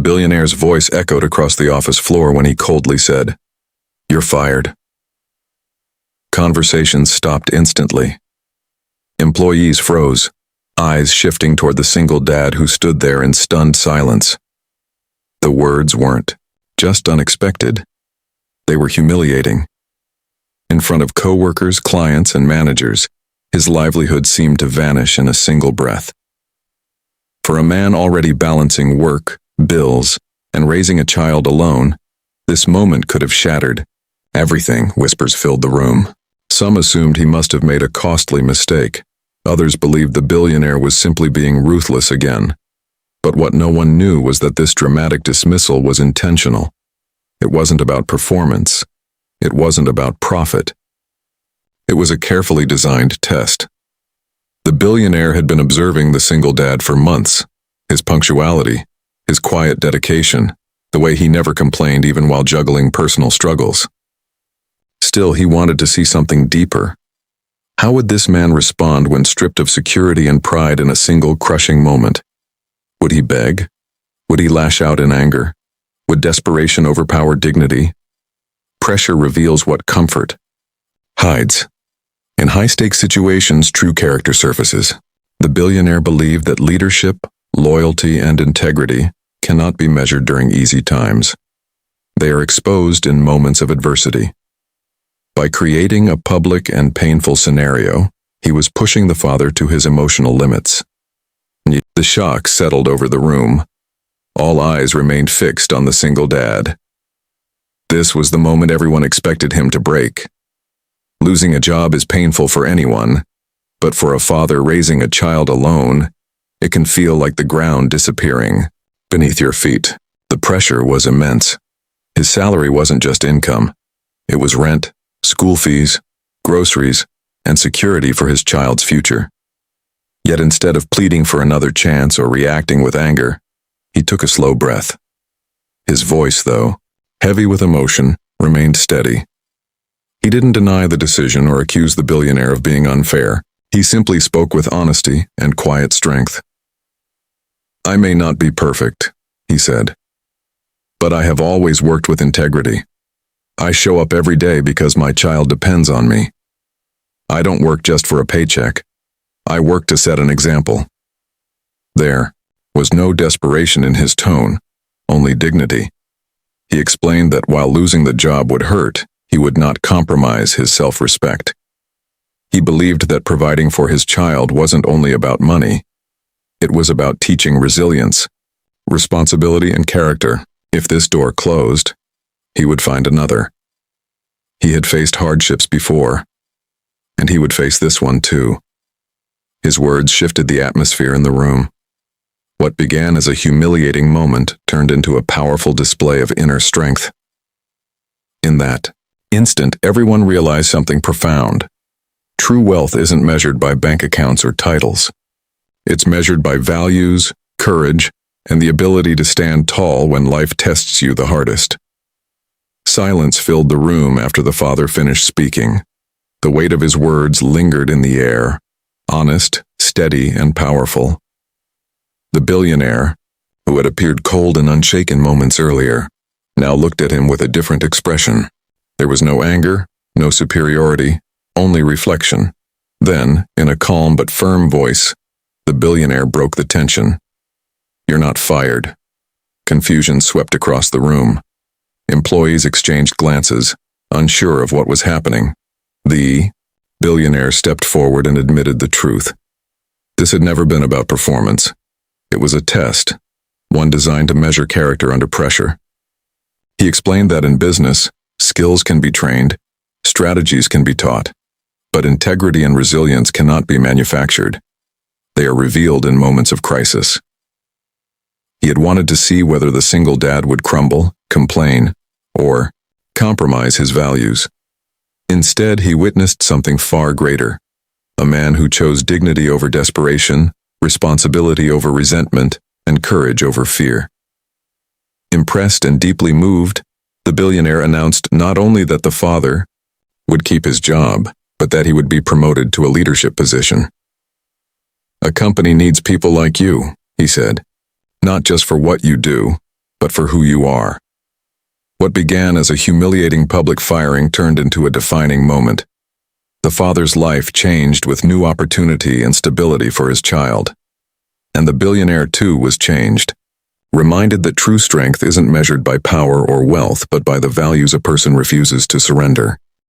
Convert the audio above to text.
billionaire's voice echoed across the office floor when he coldly said, "You're fired." Conversations stopped instantly. Employees froze, eyes shifting toward the single dad who stood there in stunned silence. The words weren't just unexpected. They were humiliating. In front of coworkers, clients, and managers, his livelihood seemed to vanish in a single breath. For a man already balancing work, bills, and raising a child alone, this moment could have shattered everything. Whispers filled the room. Some assumed he must have made a costly mistake. Others believed the billionaire was simply being ruthless again. But what no one knew was that this dramatic dismissal was intentional. It wasn't about performance. It wasn't about profit. It was a carefully designed test. The billionaire had been observing the single dad for months. His punctuality, his quiet dedication, the way he never complained even while juggling personal struggles. Still, he wanted to see something deeper. How would this man respond when stripped of security and pride in a single crushing moment? Would he beg? Would he lash out in anger? Would desperation overpower dignity? Pressure reveals what comfort hides. In high-stakes situations, true character surfaces. The billionaire believed that leadership, loyalty, and integrity cannot be measured during easy times. They are exposed in moments of adversity. By creating a public and painful scenario, he was pushing the father to his emotional limits. The shock settled over the room. All eyes remained fixed on the single dad. This was the moment everyone expected him to break. Losing a job is painful for anyone, but for a father raising a child alone, it can feel like the ground disappearing beneath your feet. The pressure was immense. His salary wasn't just income. It was rent, school fees, groceries, and security for his child's future. Yet instead of pleading for another chance or reacting with anger, he took a slow breath. His voice, though, heavy with emotion, remained steady. He didn't deny the decision or accuse the billionaire of being unfair. He simply spoke with honesty and quiet strength. "I may not be perfect," he said, "but I have always worked with integrity. I show up every day because my child depends on me. I don't work just for a paycheck. I work to set an example." There was no desperation in his tone, only dignity. He explained that while losing the job would hurt, he would not compromise his self-respect. He believed that providing for his child wasn't only about money. It was about teaching resilience, responsibility, and character. If this door closed, he would find another. He had faced hardships before, and he would face this one too. His words shifted the atmosphere in the room. What began as a humiliating moment turned into a powerful display of inner strength. In that instant, everyone realized something profound. True wealth isn't measured by bank accounts or titles. It's measured by values, courage, and the ability to stand tall when life tests you the hardest. Silence filled the room after the father finished speaking. The weight of his words lingered in the air, honest, steady, and powerful. The billionaire, who had appeared cold and unshaken moments earlier, now looked at him with a different expression. There was no anger, no superiority, only reflection. Then, in a calm but firm voice, the billionaire broke the tension. "You're not fired." Confusion swept across the room. Employees exchanged glances, unsure of what was happening. The billionaire stepped forward and admitted the truth. This had never been about performance. It was a test, one designed to measure character under pressure. He explained that in business, skills can be trained, strategies can be taught, but integrity and resilience cannot be manufactured. They are revealed in moments of crisis. He had wanted to see whether the single dad would crumble, complain, or compromise his values. Instead, he witnessed something far greater. A man who chose dignity over desperation, responsibility over resentment, and courage over fear. Impressed and deeply moved, the billionaire announced not only that the father would keep his job, but that he would be promoted to a leadership position. "A company needs people like you," he said, "not just for what you do, but for who you are. What began as a humiliating public firing turned into a defining moment. The father's life changed with new opportunity and stability for his child. And the billionaire too was changed, reminded that true strength isn't measured by power or wealth but by the values a person refuses to surrender.